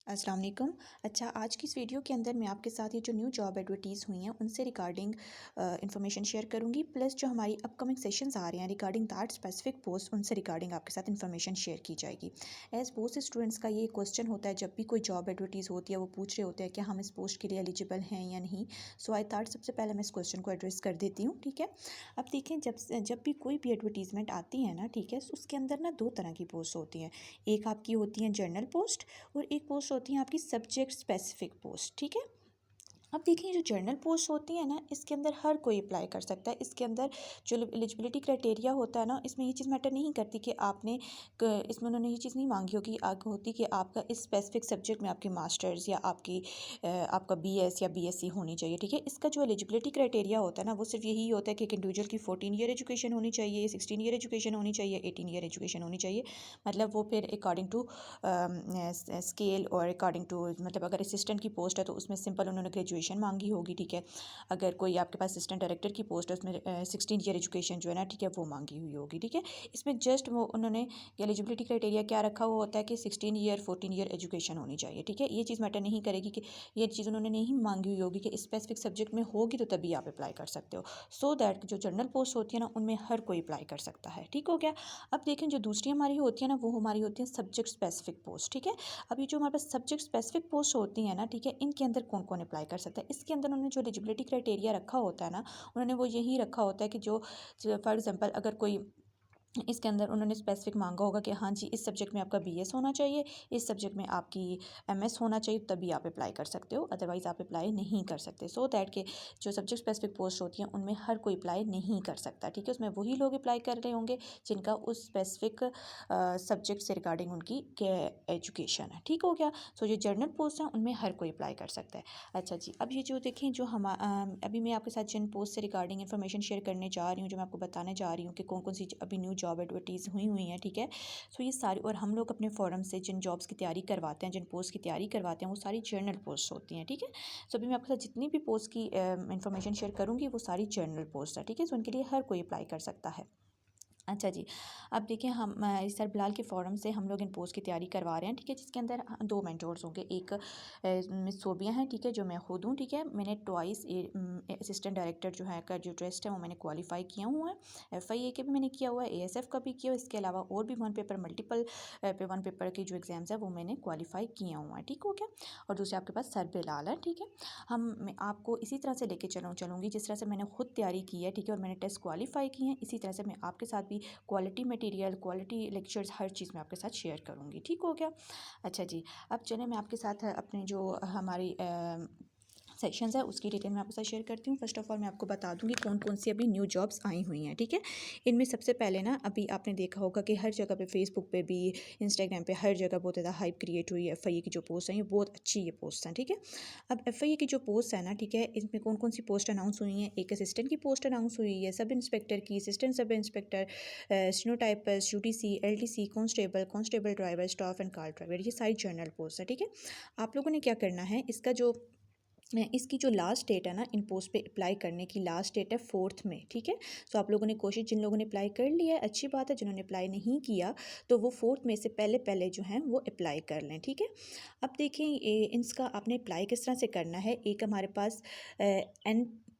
अस्सलाम वालेकुम। अच्छा, आज की इस वीडियो के अंदर मैं आपके साथ ये जो न्यू जॉब एडवर्टीज़ हुई हैं उनसे रिगार्डिंग इन्फॉर्मेशन शेयर करूंगी, प्लस जो हमारी अपकमिंग सेशंस आ रहे हैं रिगार्डिंग दैट स्पेसिफिक पोस्ट उनसे रिगार्डिंग आपके साथ इन्फॉर्मेशन शेयर की जाएगी। एज बहुत से स्टूडेंट्स का ये क्वेश्चन होता है जब भी कोई जॉब एडवर्टीज़ होती है, वो पूछ रहे होते हैं कि हम इस पोस्ट के लिए एलिजिबल हैं या नहीं। सो आई थॉट सबसे पहले मैं इस क्वेश्चन को एड्रेस कर देती हूँ। ठीक है, अब देखें, जब भी कोई भी एडवर्टीज़मेंट आती है ना, ठीक है, उसके अंदर ना दो तरह की पोस्ट होती हैं। एक आपकी होती है जनरल पोस्ट और एक पोस्ट होती है आपकी सब्जेक्ट स्पेसिफिक पोस्ट। ठीक है, अब देखिए, जो जर्नल पोस्ट होती है ना, इसके अंदर हर कोई अप्लाई कर सकता है। इसके अंदर जो एलिजिबिलिटी क्राइटेरिया होता है ना, इसमें ये चीज़ मैटर नहीं करती कि आपने इसमें उन्होंने ये चीज़ नहीं मांगी होगी होती कि आपका इस स्पेसिफिक सब्जेक्ट में आपकी मास्टर्स या आपका बीएस या बीएससी होनी चाहिए। ठीक है, इसका जो एलिजिबिलिटी क्राइटेरिया होता है ना, वो सिर्फ यही होता है कि एक इंडिविजुअल की 14 ईयर एजुकेशन होनी चाहिए, 16 ईयर एजुकेशन होनी चाहिए, 18 ईयर एजुकेशन होनी चाहिए। मतलब वो फिर अकॉर्डिंग टू स्केल और अकॉर्डिंग टू, मतलब अगर असिस्टेंट की पोस्ट है तो उसमें सिंपल उन्होंने ग्रेजुएशन मांगी होगी। ठीक है, अगर कोई आपके पास असिस्टेंट डायरेक्टर की पोस्ट है उसमें 16 ईयर एजुकेशन जो है ना, ठीक है, वो मांगी हुई होगी। ठीक है, इसमें जस्ट वो उन्होंने एलिजिबिलिटी क्राइटेरिया क्या रखा हुआ होता है कि 16 ईयर 14 ईयर एजुकेशन होनी चाहिए। ठीक है, ये चीज़ मैटर नहीं करेगी कि ये चीज़ उन्होंने नहीं मांगी हुई होगी कि स्पेसिफिक सब्जेक्ट में होगी तो तभी आप अप्लाई कर सकते हो। सो दैट जो जनरल पोस्ट होती है ना, उनमें हर कोई अप्लाई कर सकता है। ठीक हो गया। अब देखें, जो दूसरी हमारी होती है ना, वो हमारी होती है सब्जेक्ट स्पेसिफिक पोस्ट। ठीक है, अब ये जो हमारे पास सब्जेक्ट स्पेसिफिक पोस्ट होती हैं ना, ठीक है, इनके अंदर कौन कौन अप्लाई कर सकता है। इसके अंदर उन्होंने जो एलिजिबिलिटी क्राइटेरिया रखा होता है ना, उन्होंने वो यही रखा होता है कि जो फॉर एग्जांपल अगर कोई इसके अंदर उन्होंने स्पेसिफिक मांगा होगा कि हाँ जी, इस सब्जेक्ट में आपका बीएस होना चाहिए, इस सब्जेक्ट में आपकी एमएस होना चाहिए, तभी आप अप्लाई कर सकते हो, अदरवाइज़ आप अप्लाई नहीं कर सकते। सो दैट के जो सब्जेक्ट स्पेसिफिक पोस्ट होती हैं उनमें हर कोई अप्लाई नहीं कर सकता। ठीक है, उसमें वही लोग अप्लाई कर रहे होंगे जिनका उस स्पेसिफिक सब्जेक्ट से रिगार्डिंग उनकी एजुकेशन है। ठीक हो गया। सो जो जर्नल पोस्ट हैं उनमें हर कोई अप्लाई कर सकता है। अच्छा जी, अब ये जो देखें, जो हम अभी मैं आपके साथ जिन पोस्ट से रिगार्डिंग इन्फॉर्मेशन शेयर करने जा रही हूँ, जो मैं आपको बताने जा रही हूँ कि कौन कौन सी अभी न्यू जॉब एडवर्टीज़ हुई हैं। ठीक है, सो ये सारी, और हम लोग अपने फोरम से जिन जॉब्स की तैयारी करवाते हैं, जिन पोस्ट की तैयारी करवाते हैं, वो सारी जर्नल पोस्ट होती हैं। ठीक है, सो अभी मैं आपके साथ जितनी भी पोस्ट की इन्फॉर्मेशन शेयर करूँगी वो सारी जर्नल पोस्ट है। ठीक है, सो उनके लिए हर कोई अप्लाई कर सकता है। अच्छा जी, अब देखिए, हम इस सर बिलाल के फोरम से हम लोग इन पोस्ट की तैयारी करवा रहे हैं। ठीक है, जिसके अंदर दो मेंटोर्स होंगे। एक मिस सोबिया हैं, ठीक है, जो मैं खुद हूँ। ठीक है, मैंने ट्वाइस असिस्टेंट डायरेक्टर जो है का जो टेस्ट है वो मैंने क्वालिफाई किया हुआ है। एफआईए के भी मैंने किया हुआ है, एएसएफ का भी किया हुआ है। इसके अलावा और भी one paper multiple one paper के जो एग्ज़ाम्स है वो मैंने क्वालिफाई किया हुआ है। ठीक हो गया। और दूसरे आपके पास सर बिलाल है। ठीक है, मैं आपको इसी तरह से लेके चलूँगी जिस तरह से मैंने खुद तैयारी की है। ठीक है, और मैंने टेस्ट क्वालिफाई किए हैं, इसी तरह से मैं आपके साथ भी क्वालिटी मटेरियल, क्वालिटी लेक्चर्स, हर चीज़ मैं आपके साथ शेयर करूँगी। ठीक हो गया। अच्छा जी, अब चलें मैं आपके साथ अपने जो हमारी सेक्शंस है उसकी डिटेल मैं आपके साथ शेयर करती हूँ। फर्स्ट ऑफ ऑल मैं आपको बता दूँगी कौन कौन सी अभी न्यू जॉब्स आई हुई हैं। ठीक है, इनमें सबसे पहले ना, अभी आपने देखा होगा कि हर जगह पे, फेसबुक पे भी, इंस्टाग्राम पे, हर जगह बहुत ज़्यादा हाइप क्रिएट हुई है। एफआईए की जो पोस्ट हैं ये बहुत अच्छी ये पोस्ट हैं। ठीक है, अब एफआईए की जो पोस्ट है ना, ठीक है, इसमें कौन कौन सी पोस्ट अनाउंस हुई हैं। एक असिस्टेंट की पोस्ट अनाउंस हुई है, सब इंस्पेक्टर की, assistant sub inspector, stenotypist, UTC, LTC, constable driver, staff and car driver, ये सारी जर्नल पोस्ट है। ठीक है, आप लोगों ने क्या करना है, इसकी जो लास्ट डेट है ना, इन पोस्ट पे अप्लाई करने की लास्ट डेट है 4 में। ठीक है, सो आप लोगों ने कोशिश, जिन लोगों ने अप्लाई कर लिया है अच्छी बात है, जिन्होंने अप्लाई नहीं किया तो वो 4 में से पहले पहले जो हैं वो अप्लाई कर लें। ठीक है, अब देखें, इसका आपने अप्लाई किस तरह से करना है। एक हमारे पास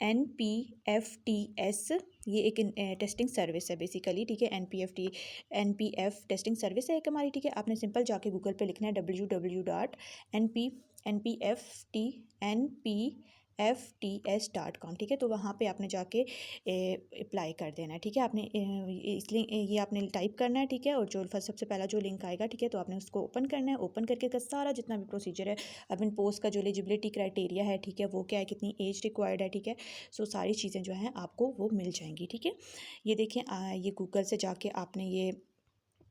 NPFTS, ये एक टेस्टिंग सर्विस है बेसिकली। ठीक है, NPF टेस्टिंग सर्विस है एक हमारी। ठीक है, आपने सिंपल जाके गूगल पे लिखना है www.npfts.com। ठीक है, तो वहाँ पे आपने जाके अप्लाई कर देना है। ठीक है, आपने इसलिए ये आपने टाइप करना है। ठीक है, और जो सबसे पहला जो लिंक आएगा, ठीक है, तो आपने उसको ओपन करना है। ओपन करके का सारा जितना भी प्रोसीजर है, अब इन पोस्ट का जो एलिजिबिलिटी क्राइटेरिया है, ठीक है, वो क्या है, कितनी एज रिक्वायर्ड है। ठीक है, सो सारी चीज़ें जो हैं आपको वो मिल जाएंगी। ठीक है, ये देखें, ये गूगल से जाके आपने ये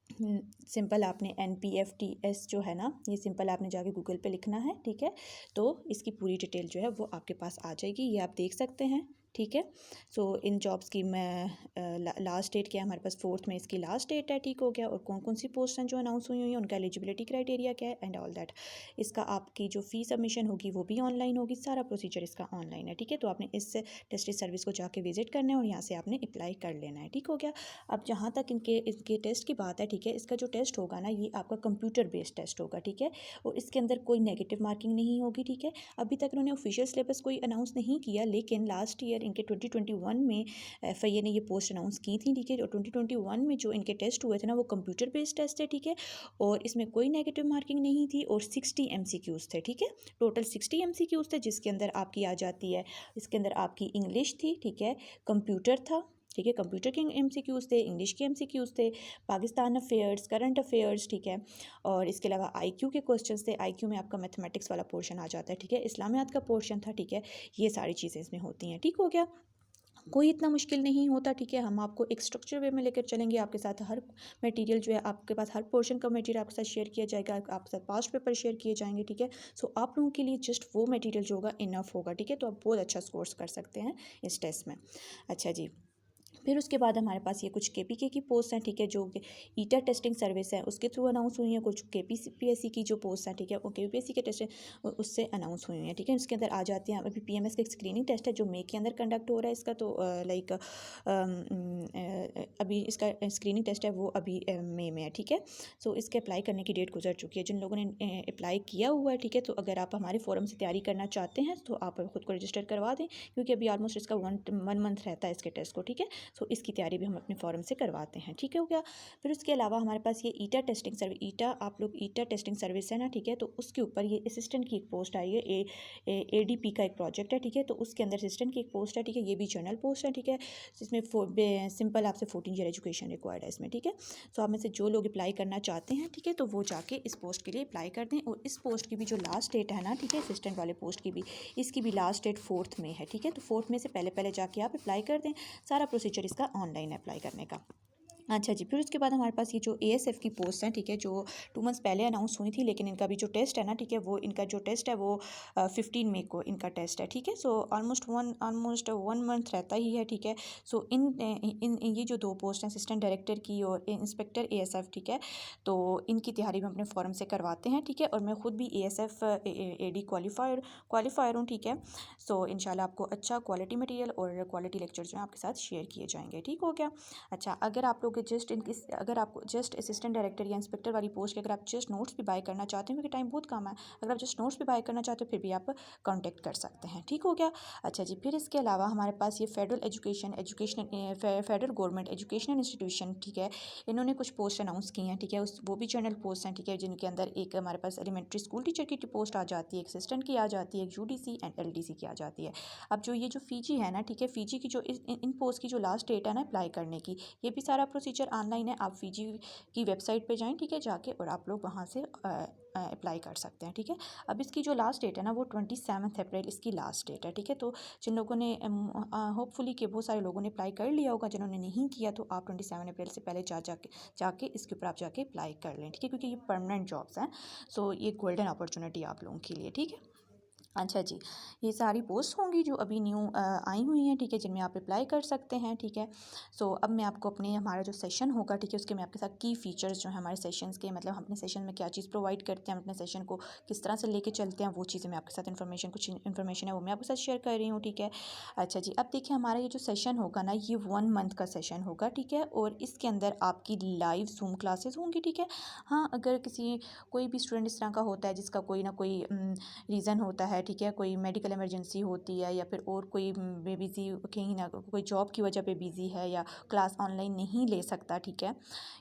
सिंपल आपने NPFTS जो है ना, ये सिंपल आपने जाके गूगल पे लिखना है। ठीक है, तो इसकी पूरी डिटेल जो है वो आपके पास आ जाएगी, ये आप देख सकते हैं। ठीक है। सो इन जॉब्स की मैं लास्ट डेट क्या है हमारे पास 4 में इसकी लास्ट डेट है, ठीक हो गया। और कौन कौन सी पोस्ट हैं जो अनाउंस हुई हैं, उनका एलिजिबिलिटी क्राइटेरिया क्या है एंड ऑल दैट। इसका आपकी जो फ़ी सबमिशन होगी वो भी ऑनलाइन होगी, सारा प्रोसीजर इसका ऑनलाइन है, ठीक है। तो आपने इस टेस्टेड सर्विस को जाके विजिट करना है और यहाँ से आपने अप्लाई कर लेना है, ठीक हो गया। अब जहाँ तक इनके टेस्ट की बात है, ठीक है, इसका जो टेस्ट होगा ना ये आपका कंप्यूटर बेस्ड टेस्ट होगा, ठीक है। और इसके अंदर कोई नेगेटिव मार्किंग नहीं होगी, ठीक है। अभी तक उन्होंने ऑफिशियल सिलेबस कोई अनाउंस नहीं किया, लेकिन लास्ट ईयर इनके 2021 में FIA ने ये पोस्ट अनाउंस की थी, ठीक है। और 2021 में जो इनके टेस्ट हुए थे ना वो कंप्यूटर बेस्ड टेस्ट है, ठीक है। और इसमें कोई नेगेटिव मार्किंग नहीं थी और 60 MCQs थे, ठीक है। टोटल 60 MCQs थे, जिसके अंदर आपकी आ जाती है, इसके अंदर आपकी इंग्लिश थी, ठीक है, कंप्यूटर था, ठीक है, कंप्यूटर के MCQs थे, इंग्लिश के MCQs थे, पाकिस्तान अफेयर्स, करंट अफेयर्स, ठीक है। और इसके अलावा IQ के क्वेश्चंस थे, IQ में आपका मैथमेटिक्स वाला पोर्शन आ जाता है, ठीक है, इस्लामियात का पोर्शन था, ठीक है। ये सारी चीज़ें इसमें होती हैं, ठीक हो गया। कोई इतना मुश्किल नहीं होता, ठीक है। हम आपको एक स्ट्रक्चर वे में लेकर चलेंगे, आपके साथ हर मटेरियल जो है आपके पास, हर पोर्शन का मटेरियल आपके साथ शेयर किया जाएगा, आपके साथ पास्ट पेपर शेयर किए जाएंगे, ठीक है। सो आप लोगों के लिए जस्ट वो मटेरियल जो होगा इनफ होगा, ठीक है। तो आप बहुत अच्छा स्कोर्स कर सकते हैं इस टेस्ट में। अच्छा जी, फिर उसके बाद हमारे पास ये कुछ KPK की पोस्ट हैं, ठीक है, जो ईटा टेस्टिंग सर्विस है उसके थ्रू अनाउंस हुई हैं। कुछ KPSC की जो पोस्ट हैं, ठीक है, वो KPSC के टेस्ट उससे अनाउंस हुई हैं, ठीक है। इसके अंदर आ जाती हैं अभी PMS का एक स्क्रीनिंग टेस्ट है जो मई के अंदर कंडक्ट हो रहा है इसका, तो लाइक अभी इसका स्क्रीनिंग टेस्ट है वो अभी मई में है, ठीक है। सो इसके अप्लाई करने की डेट गुजर चुकी है। जिन लोगों ने अप्लाई किया हुआ है, ठीक है, तो अगर आप हमारे फोरम से तैयारी करना चाहते हैं तो आप खुद को रजिस्टर करवा दें, क्योंकि अभी ऑलमोस्ट इसका वन मंथ रहता है इसके टेस्ट को, ठीक है। सो इसकी तैयारी भी हम अपने फोरम से करवाते हैं, ठीक है हो गया। फिर उसके अलावा हमारे पास ये ईटा टेस्टिंग सर्विस, ईटा आप लोग ईटा टेस्टिंग सर्विस है ना, ठीक है, तो उसके ऊपर ये असिस्टेंट की एक पोस्ट आई है, ADP का एक प्रोजेक्ट है, ठीक है। तो उसके अंदर असिस्टेंट की एक पोस्ट है, ठीक है, ये भी जनरल पोस्ट है, ठीक है। जिसमें सिंपल आपसे 14 ईयर एजुकेशन रिक्वायर्ड है इसमें, ठीक है। सो आप में से जो लोग अप्लाई करना चाहते हैं, ठीक है, तो वो जाके इस पोस्ट के लिए अप्लाई कर दें। और इस पोस्ट की भी जो लास्ट डेट है ना, ठीक है, असिस्टेंट वाले पोस्ट की भी, इसकी भी लास्ट डेट 4 में है, ठीक है। तो 4 में से पहले जाके आप अप्लाई कर दें, सारा प्रोसीजर इसका ऑनलाइन अप्लाई करने का। अच्छा जी, फिर उसके बाद हमारे पास ये जो ASF की पोस्ट हैं, ठीक है, जो 2 मंथ्स पहले अनाउंस हुई थी, लेकिन इनका भी जो टेस्ट है ना, ठीक है, वो इनका जो टेस्ट है वो 15 मई को इनका टेस्ट है, ठीक है। सो ऑलमोस्ट वन मंथ रहता ही है, ठीक है। सो इन ये जो 2 पोस्ट हैं असिस्टेंट डायरेक्टर की और इंस्पेक्टर ASF, ठीक है, तो इनकी तैयारी में अपने फॉरम से करवाते हैं, ठीक है। और मैं खुद भी ASF AD क्वालिफायर हूँ, ठीक है। सो इंशाल्लाह आपको अच्छा क्वालिटी मटेरियल और क्वालिटी लेक्चर जो है आपके साथ शेयर किए जाएंगे, ठीक हो गया। अच्छा, अगर आप लोग अगर आपको जस्ट असिस्टेंट डायरेक्टर या इंस्पेक्टर वाली पोस्ट के अगर आप जस्ट नोट्स भी बाय करना चाहते हैं, क्योंकि टाइम बहुत कम है, अगर आप जस्ट नोट्स भी बाय करना चाहते हो फिर भी आप कांटेक्ट कर सकते हैं, ठीक हो गया। अच्छा जी, फिर इसके अलावा हमारे पास ये फेडरल गवर्नमेंट एजुकेशनल इंस्टीट्यूशन, ठीक है, इन्होंने कुछ पोस्ट अनाउंस की हैं, ठीक है, वो भी जनरल पोस्ट हैं, ठीक है, जिनके अंदर एक हमारे पास एलिमेंट्री स्कूल टीचर की पोस्ट आ जाती है, एक असिस्टेंट की आ जाती है, एक UDC एंड LDC की आ जाती है। अब जो ये जो फ़ीजी है ना, ठीक है, फ़ीजी की जो इन पोस्ट की जो लास्ट डेट है ना अप्लाई करने की, ये भी सारा प्रोसीजर ऑनलाइन है। आप फ़ीजी की वेबसाइट पे जाएं, ठीक है, जाके और आप लोग वहाँ से अप्लाई कर सकते हैं, ठीक है। अब इसकी जो लास्ट डेट है ना वो 27 अप्रैल इसकी लास्ट डेट है, ठीक है। तो जिन लोगों ने होपफुली कि बहुत सारे लोगों ने अप्लाई कर लिया होगा, जिन्होंने नहीं किया तो आप 27 अप्रैल से पहले जाके इसके ऊपर आप जाके अप्लाई कर लें, ठीक है, क्योंकि ये परमानेंट जॉब्स हैं। सो ये गोल्डन अपॉर्चुनिटी आप लोगों के लिए, ठीक है। अच्छा जी, ये सारी पोस्ट होंगी जो अभी न्यू आई हुई हैं, ठीक है, जिनमें आप अप्लाई कर सकते हैं, ठीक है। सो अब मैं आपको अपने हमारा जो सेशन होगा, ठीक है, उसके मैं आपके साथ की फ़ीचर्स जो हैं हमारे सेशंस के, मतलब हम अपने सेशन में क्या चीज़ प्रोवाइड करते हैं, हम अपने सेशन को किस तरह से लेके चलते हैं, वो चीज़ें मैं आपके साथ कुछ इन्फॉर्मेशन है वो मैं आपके साथ शेयर कर रही हूँ, ठीक है। अच्छा जी, अब देखिए हमारा ये जो सेशन होगा ना ये 1 मंथ का सेशन होगा, ठीक है। और इसके अंदर आपकी लाइव जूम क्लासेस होंगी, ठीक है। हाँ, अगर कोई भी स्टूडेंट इस तरह का होता है जिसका कोई ना कोई रीज़न होता है, ठीक है, कोई मेडिकल इमरजेंसी होती है या फिर और कोई बिज़ी कहीं ना कोई जॉब की वजह पे बिज़ी है या क्लास ऑनलाइन नहीं ले सकता, ठीक है,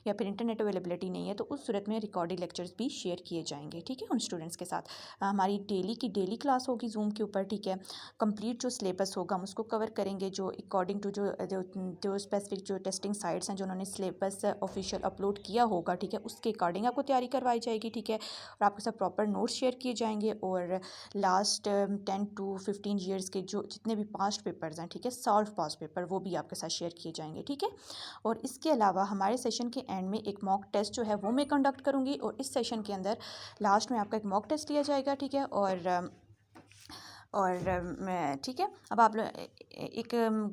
या फिर इंटरनेट अवेलेबिलिटी नहीं है, तो उस सूरत में रिकॉर्डेड लेक्चर्स भी शेयर किए जाएंगे, ठीक है, उन स्टूडेंट्स के साथ। हमारी डेली क्लास होगी जूम के ऊपर, ठीक है। कंप्लीट जो सिलेबस होगा हम उसको कवर करेंगे, जो अकॉर्डिंग टू जो स्पेसिफिक जो टेस्टिंग साइट्स हैं जो उन्होंने सिलेबस ऑफिशियल अपलोड किया होगा, ठीक है, उसके अकॉर्डिंग आपको तैयारी करवाई जाएगी, ठीक है। और आपके साथ प्रॉपर नोट्स शेयर किए जाएंगे और लास्ट 10 to 15 ईयर्स के जो जितने भी पास्ट पेपर्स हैं, ठीक है, सॉल्व पास्ट पेपर, वो भी आपके साथ शेयर किए जाएंगे, ठीक है। और इसके अलावा हमारे सेशन के एंड में एक मॉक टेस्ट जो है वो मैं कंडक्ट करूँगी, और इस सेशन के अंदर लास्ट में आपका एक मॉक टेस्ट लिया जाएगा, ठीक है। और और ठीक है, अब आप एक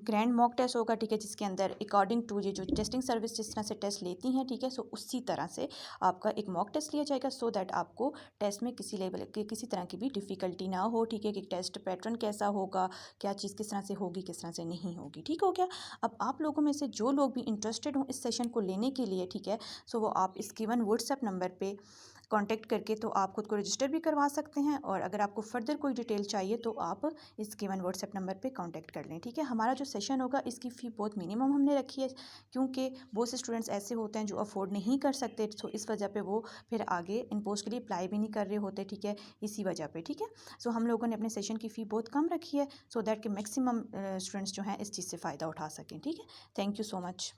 ग्रैंड मॉक टेस्ट होगा, ठीक है, जिसके अंदर अकॉर्डिंग टू ये जो टेस्टिंग सर्विस जिस तरह से टेस्ट लेती हैं, ठीक है, सो उसी तरह से आपका एक मॉक टेस्ट लिया जाएगा, सो दैट आपको टेस्ट में किसी लेवल की किसी तरह की भी डिफ़िकल्टी ना हो, ठीक है, कि टेस्ट पैटर्न कैसा होगा, क्या चीज़ किस तरह से होगी, किस तरह से नहीं होगी, ठीक हो गया। अब आप लोगों में से जो लोग भी इंटरेस्टेड हों इस सेशन को लेने के लिए, ठीक है, सो वो आप इस गिवन व्हाट्सएप नंबर पे कांटेक्ट करके तो आप खुद को रजिस्टर भी करवा सकते हैं, और अगर आपको फ़र्दर कोई डिटेल चाहिए तो आप इस गिवन व्हाट्सएप नंबर पे कांटेक्ट कर लें, ठीक है। हमारा जो सेशन होगा इसकी फ़ी बहुत मिनिमम हमने रखी है, क्योंकि बहुत से स्टूडेंट्स ऐसे होते हैं जो अफोर्ड नहीं कर सकते, तो इस वजह पे वो फिर आगे इन पोस्ट के लिए अप्लाई भी नहीं कर रहे होते, ठीक है, इसी वजह पे, ठीक है। सो हम लोगों ने अपने सेशन की फ़ी बहुत कम रखी है, सो दैट कि मैक्सिमम स्टूडेंट्स जो हैं इस चीज़ से फ़ायदा उठा सकें, ठीक है। Thank you so much.